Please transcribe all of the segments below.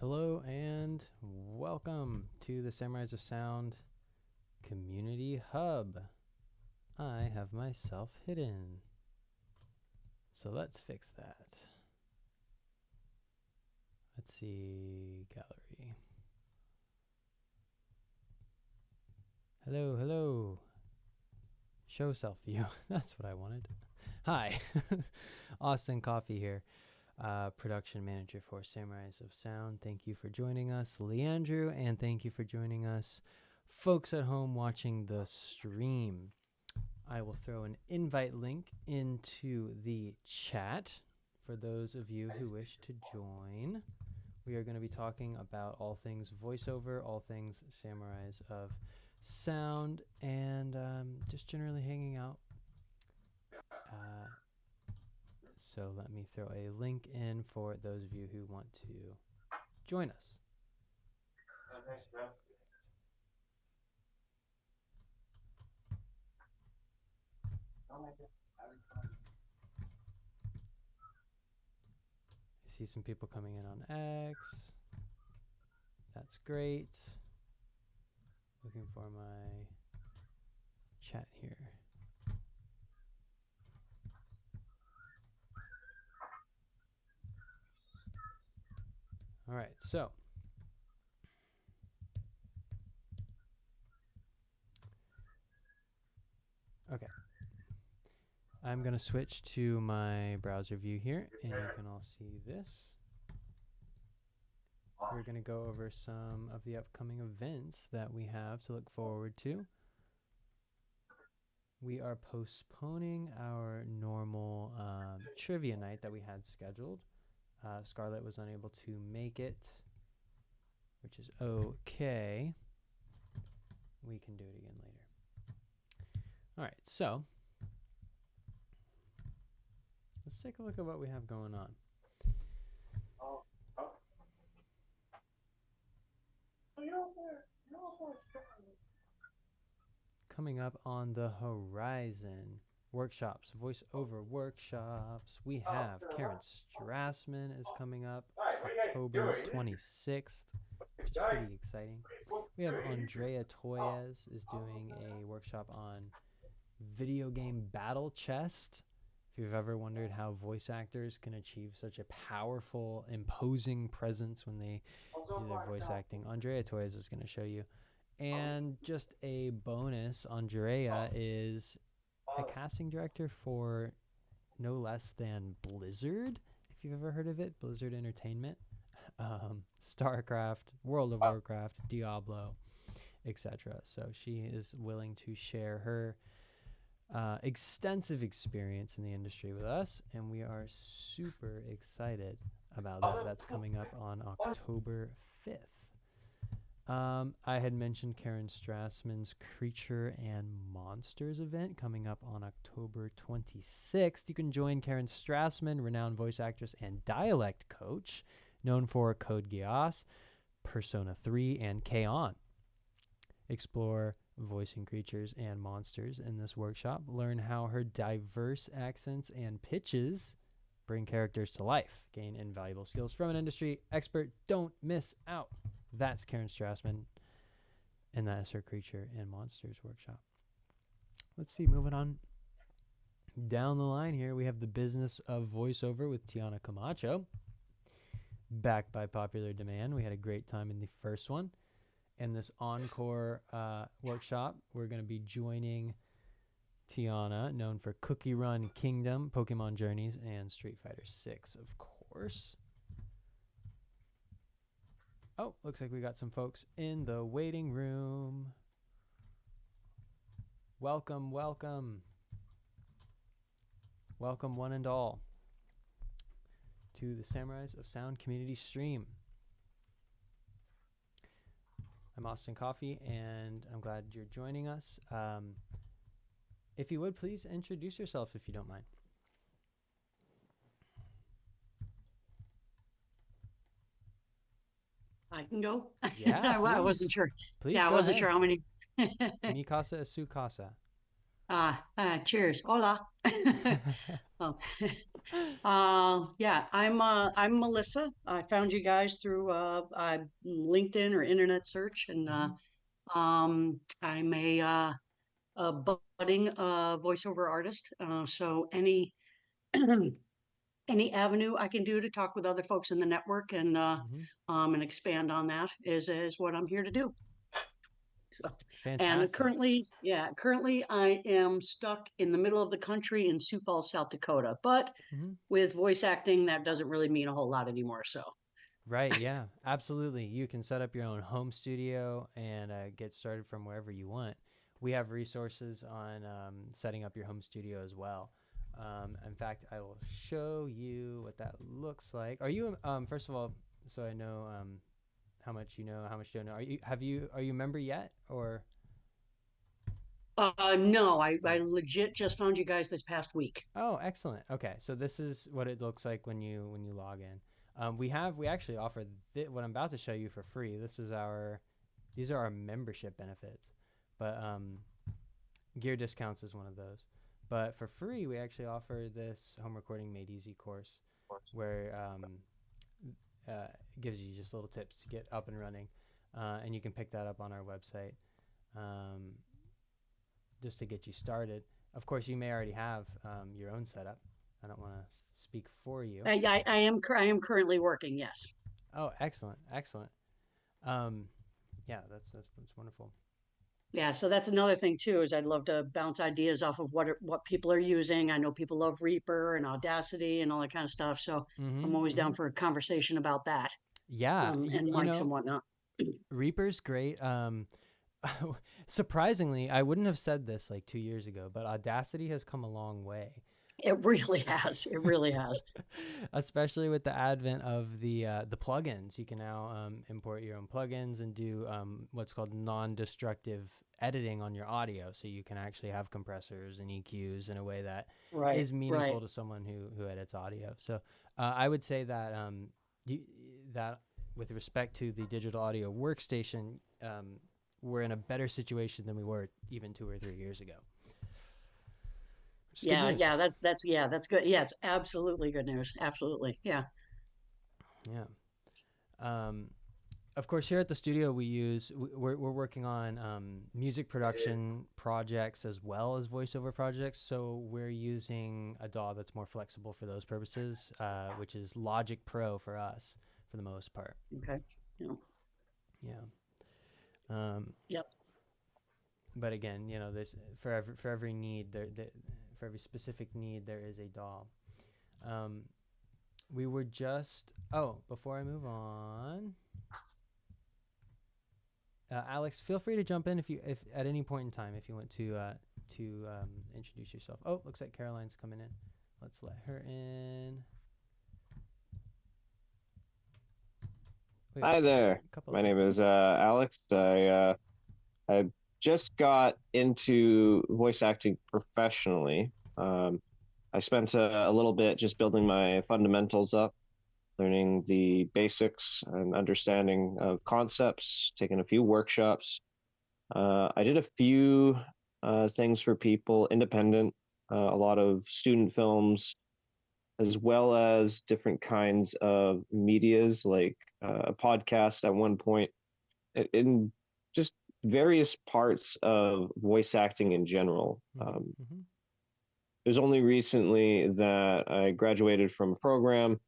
Hello and welcome to the Samurais of Sound Community Hub. I have myself hidden, so let's fix that. Let's see, gallery. Hello. Show self view. That's what I wanted. Hi, Austin Coffee here. Production manager for Samurais of Sound. Thank you for joining us, Leandrew, and thank you for joining us, folks at home watching the stream. I will throw an invite link into the chat for those of you who wish to join. We are going to be talking about all things voiceover, all things Samurais of Sound, and just generally hanging out. So let me throw a link in for those of you who want to join us. I see some people coming in on X. That's great. Looking for my chat here. All right, so okay. I'm going to switch to my browser view here, and you can all see this. We're going to go over some of the upcoming events that we have to look forward to. We are postponing our normal trivia night that we had scheduled. Scarlett was unable to make it, which is okay. We can do it again later. All right, so let's take a look at what we have going on. Coming up on the horizon, workshops, voiceover workshops. We have Karen Strassman is coming up October 26th, which is pretty exciting. We have Andrea Toyes is doing a workshop on video game battle chest. If you've ever wondered how voice actors can achieve such a powerful, imposing presence when they do their voice acting, Andrea Toyes is going to show you. And just a bonus, Andrea is a casting director for no less than Blizzard, if you've ever heard of it, Blizzard Entertainment, StarCraft, World of Warcraft, Diablo, etc. So she is willing to share her extensive experience in the industry with us, and we are super excited about that. That's coming up on October 5th. I had mentioned Karen Strassman's Creature and Monsters event coming up on October 26th. You can join Karen Strassman, renowned voice actress and dialect coach, known for Code Geass, Persona 3, and K-On! Explore voicing creatures and monsters in this workshop. Learn how her diverse accents and pitches bring characters to life. Gain invaluable skills from an industry expert. Don't miss out. That's Karen Strassman, and that is her Creature and Monsters workshop. Let's see, moving on down the line here, we have the Business of Voiceover with Tiana Camacho. Back by popular demand. We had a great time in the first one. In this encore workshop, we're going to be joining Tiana, known for Cookie Run Kingdom, Pokemon Journeys, and Street Fighter 6, of course. Oh, looks like we got some folks in the waiting room. Welcome. Welcome one and all to the Samurais of Sound community stream. I'm Austin Coffee, and I'm glad you're joining us. If you would, please introduce yourself if you don't mind. I can go. Yeah, I wasn't sure. Please yeah, I wasn't ahead. sure how many. Mi casa es su casa. Cheers. Hola. Oh, yeah, I'm Melissa. I found you guys through LinkedIn or internet search, and Mhm. I'm a budding voiceover artist. So any avenue I can do to talk with other folks in the network Mhm. and expand on that is what I'm here to do. So, and Fantastic. currently I am stuck in the middle of the country in Sioux Falls, South Dakota. But Mhm. with voice acting, that doesn't really mean a whole lot anymore. So, Right, yeah, absolutely. You can set up your own home studio and get started from wherever you want. We have resources on setting up your home studio as well. In fact, I will show you what that looks like. Are you, first of all, so I know how much you know, how much you don't know. Are you a member yet, or? no, I legit just found you guys this past week. Oh, excellent. Okay, so this is what it looks like when you log in. We actually offer what I'm about to show you for free. These are our membership benefits, but gear discounts is one of those. But for free, we actually offer this home recording made easy course, where gives you just little tips to get up and running, and you can pick that up on our website. Um, just to get you started. Of course, you may already have your own setup. I don't want to speak for you. I am currently working. Yes. Oh, excellent, excellent. Um, yeah, that's wonderful. Yeah, so that's another thing too, is I'd love to bounce ideas off of what people are using. I know people love Reaper and Audacity and all that kind of stuff. So Mm-hmm. I'm always down Mm-hmm. for a conversation about that, Yeah, and you mics and know, whatnot. Reaper's great. Surprisingly, I wouldn't have said this like 2 years ago, but Audacity has come a long way. It really has. It really has. Especially with the advent of the plugins. You can now import your own plugins and do what's called non-destructive editing on your audio, so you can actually have compressors and EQs in a way that Right, is meaningful right. to someone who edits audio. So I would say that you, that with respect to the digital audio workstation, we're in a better situation than we were even 2 or 3 years ago, which is good Yeah, news. yeah, that's good. Yeah, it's absolutely good news. Absolutely. Yeah. Yeah. Um, of course, here at the studio, we're working on music production projects as well as voiceover projects. So we're using a DAW that's more flexible for those purposes, which is Logic Pro for us for the most part. Okay. Yeah. Yeah. Um, Yep. but again, there's for every need for every specific need there is a DAW. We were just before I move on, Alex, feel free to jump in if at any point in time if you want to introduce yourself. Oh, looks like Caroline's coming in. Let's let her in. We have Hi there. a couple of My name people. is Alex. I just got into voice acting professionally. I spent a little bit just building my fundamentals up, learning the basics and understanding of concepts, taking a few workshops. I did a few things for people, independent, a lot of student films, as well as different kinds of medias like a podcast at one point in just various parts of voice acting in general. Mm-hmm. Mm-hmm. It was only recently that I graduated from a program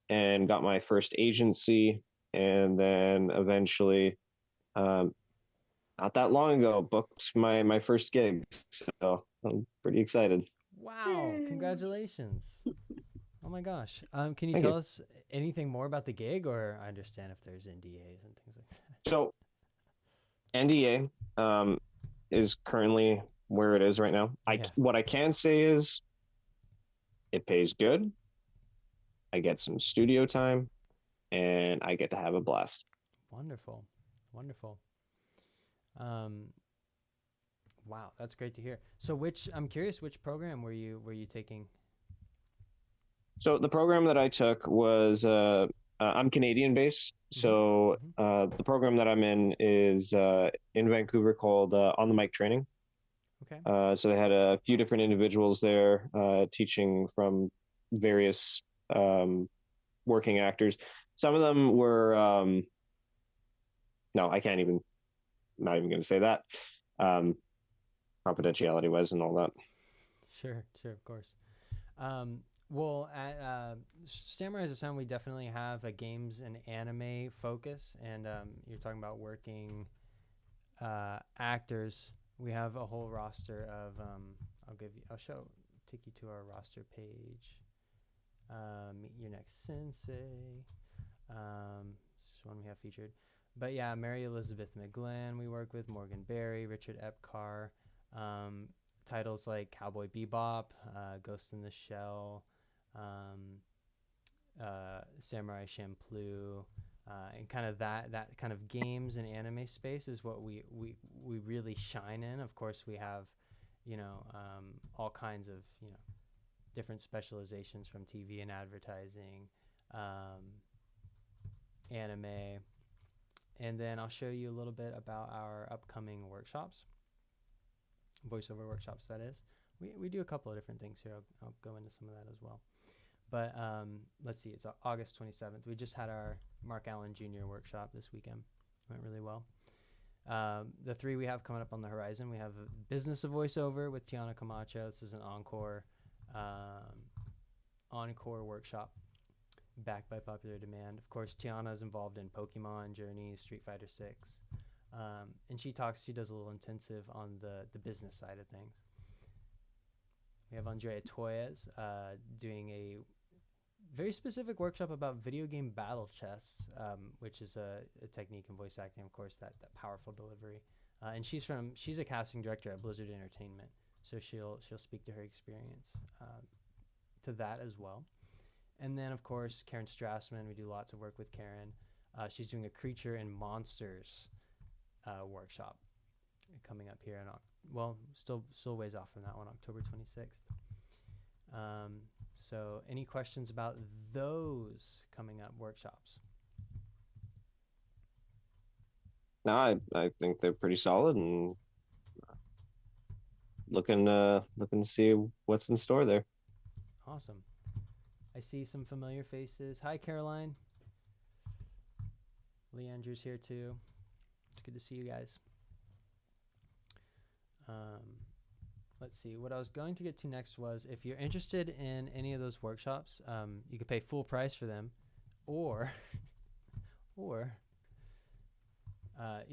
and got my first agency, and then eventually, um, not that long ago, booked my first gig. So I'm pretty excited. Wow! Congratulations. Oh my gosh. Can you Thank tell you. us anything more about the gig, or I understand if there's NDAs and things like that. So NDA is currently where it is right now. I Yeah. what I can say is it pays good. I get some studio time, and I get to have a blast. Wonderful. Wonderful. Um, wow, that's great to hear. So I'm curious, which program were you taking? So the program that I took was I'm Canadian based, Mm-hmm. so Mm-hmm. the program that I'm in is in Vancouver called On the Mic Training. Okay. So they had a few different individuals there teaching from various working actors. Some of them were no, I can't even. Not even going to say that. Um, Confidentiality wise and all that. Sure, sure, of course. Um, well, at Samurai as a Sound, we definitely have a games and anime focus, and you're talking about working actors. We have a whole roster of. Take you to our roster page. Meet your next sensei. This is one we have featured. But yeah, Mary Elizabeth McGlynn, we work with Morgan Berry, Richard Epcar. Titles like Cowboy Bebop, Ghost in the Shell, Samurai Champloo, and kind of that kind of games and anime space is what we really shine in. Of course, we have, all kinds of different specializations from TV and advertising, anime, and then I'll show you a little bit about our upcoming workshops, voiceover workshops, that is. We do a couple of different things here. I'll go into some of that as well. But let's see, it's August 27th. We just had our Mark Allen Jr. workshop this weekend. Went really well. The three we have coming up on the horizon, we have Business of Voiceover with Tiana Camacho. This is an encore workshop backed by popular demand. Of course, Tiana is involved in Pokemon, Journeys, Street Fighter 6. And she does a little intensive on the business side of things. We have Andrea Toyes doing a very specific workshop about video game battle chess, which is a technique in voice acting, of course, that powerful delivery. And she's a casting director at Blizzard Entertainment, so she'll speak to her experience to that as well. And then, of course, Karen Strassman. We do lots of work with Karen. She's doing a Creature and Monsters workshop coming up here still ways off from that one, October 26th. So any questions about those coming up workshops? No, I think they're pretty solid, and looking to see what's in store there. Awesome. I see some familiar faces. Hi, Caroline. Lee Andrews here too. It's good to see you guys. Let's see. What I was going to get to next was, if you're interested in any of those workshops, you could pay full price for them, or you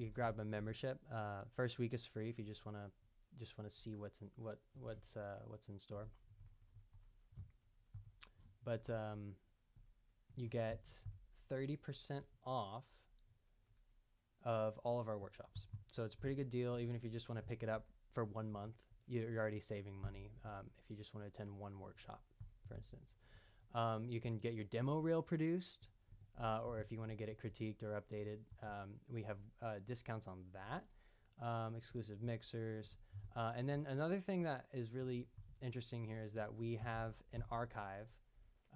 could grab a membership. First week is free if you just want to see what's in store. But you get 30% off of all of our workshops. So it's a pretty good deal, even if you just want to pick it up for 1 month. You're already saving money if you just want to attend one workshop, for instance. You can get your demo reel produced, or if you want to get it critiqued or updated, we have discounts on that, exclusive mixers. And then another thing that is really interesting here is that we have an archive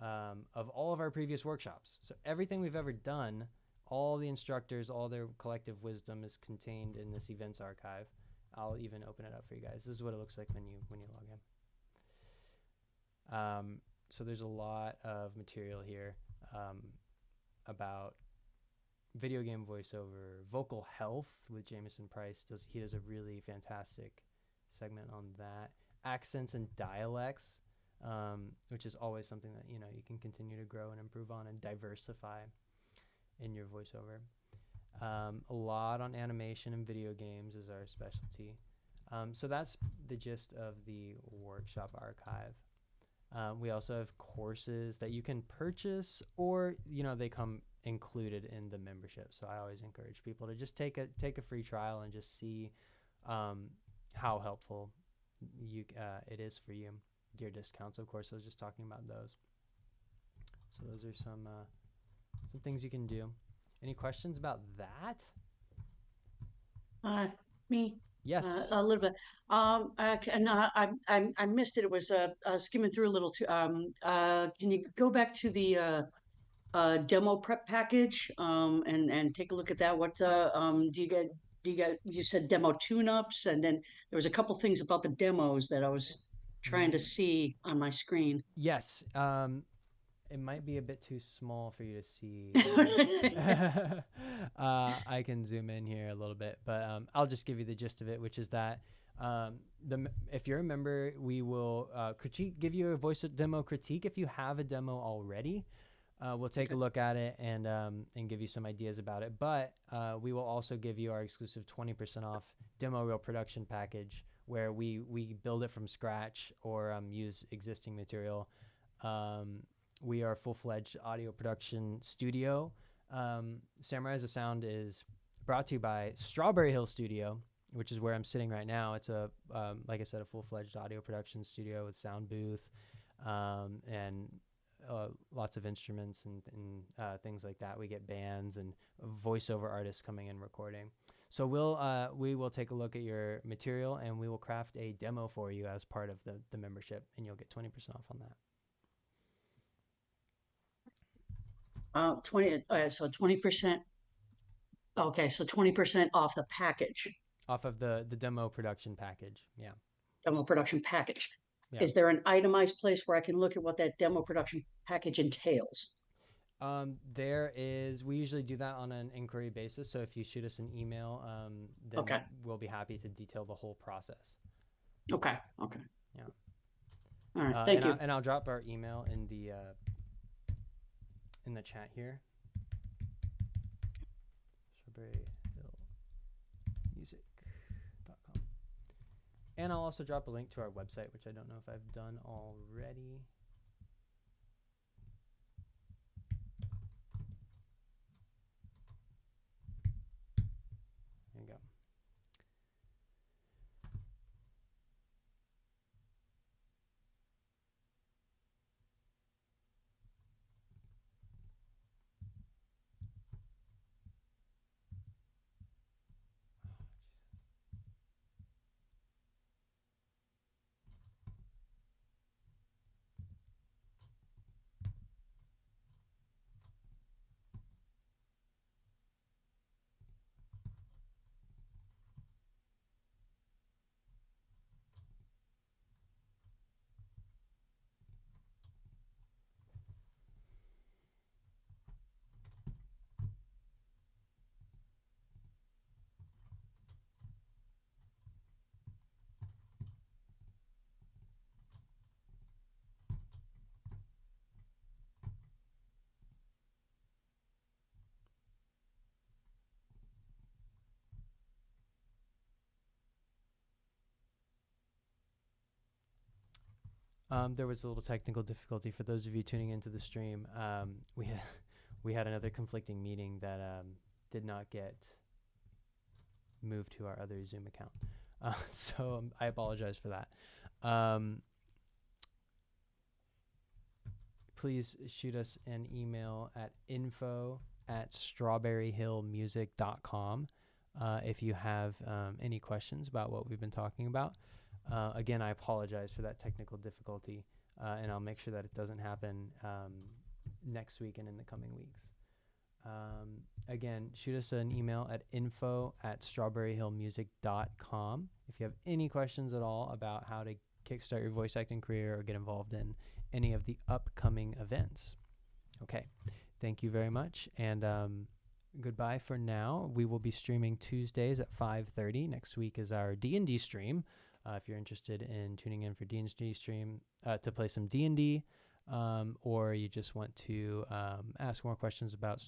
of all of our previous workshops. So everything we've ever done, all the instructors, all their collective wisdom is contained in this events archive. I'll even open it up for you guys. This is what it looks like when you log in. So there's a lot of material here about video game voiceover, vocal health with Jameson Price. He does a really fantastic segment on that. Accents and dialects, which is always something that you can continue to grow and improve on and diversify in your voiceover. A lot on animation and video games is our specialty. So that's the gist of the workshop archive. We also have courses that you can purchase, or they come included in the membership. So I always encourage people to just take a free trial and just see how helpful it is for you. Gear discounts, of course. I was just talking about those. So those are some things you can do. Any questions about that? Me. Yes. A little bit. I missed it. It was skimming through a little too. Can you go back to the demo prep package and take a look at that? What do you said demo tune-ups, and then there was a couple things about the demos that I was trying to see on my screen. Yes. It might be a bit too small for you to see. I can zoom in here a little bit, but I'll just give you the gist of it, which is that if you're a member, we will give you a voice demo critique. If you have a demo already, we'll take a look at it and give you some ideas about it. But we will also give you our exclusive 20% off demo reel production package, where we build it from scratch or use existing material. We are a full-fledged audio production studio. Samurai as a Sound is brought to you by Strawberry Hill Studio, which is where I'm sitting right now. It's like I said, a full-fledged audio production studio with sound booth and lots of instruments and things like that. We get bands and voiceover artists coming and recording. So we will take a look at your material, and we will craft a demo for you as part of the membership, and you'll get 20% off on that. 20%. Okay, so 20% off the package. Off of the demo production package, yeah. Demo production package. Yeah. Is there an itemized place where I can look at what that demo production package entails? There is. We usually do that on an inquiry basis. So if you shoot us an email, then we'll be happy to detail the whole process. Okay. Yeah. All right. Thank you. And I'll drop our email in the chat here. StrawberryHillMusic.com. And I'll also drop a link to our website, which I don't know if I've done already. There you go. There was a little technical difficulty for those of you tuning into the stream. We had another conflicting meeting that did not get moved to our other Zoom account. So I apologize for that. Please shoot us an email at info@strawberryhillmusic.com if you have any questions about what we've been talking about. Again, I apologize for that technical difficulty, and I'll make sure that it doesn't happen next week and in the coming weeks. Again, shoot us an email at info@strawberryhillmusic.com if you have any questions at all about how to kickstart your voice acting career or get involved in any of the upcoming events. Okay, thank you very much, and goodbye for now. We will be streaming Tuesdays at 5:30. Next week is our D&D stream. If you're interested in tuning in for D&D stream to play some D&D, or you just want to ask more questions about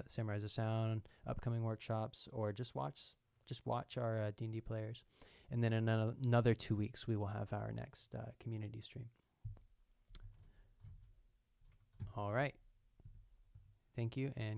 Samurai as a Sound, upcoming workshops, or just watch our D&D players. And then in another 2 weeks, we will have our next community stream. All right. Thank you, and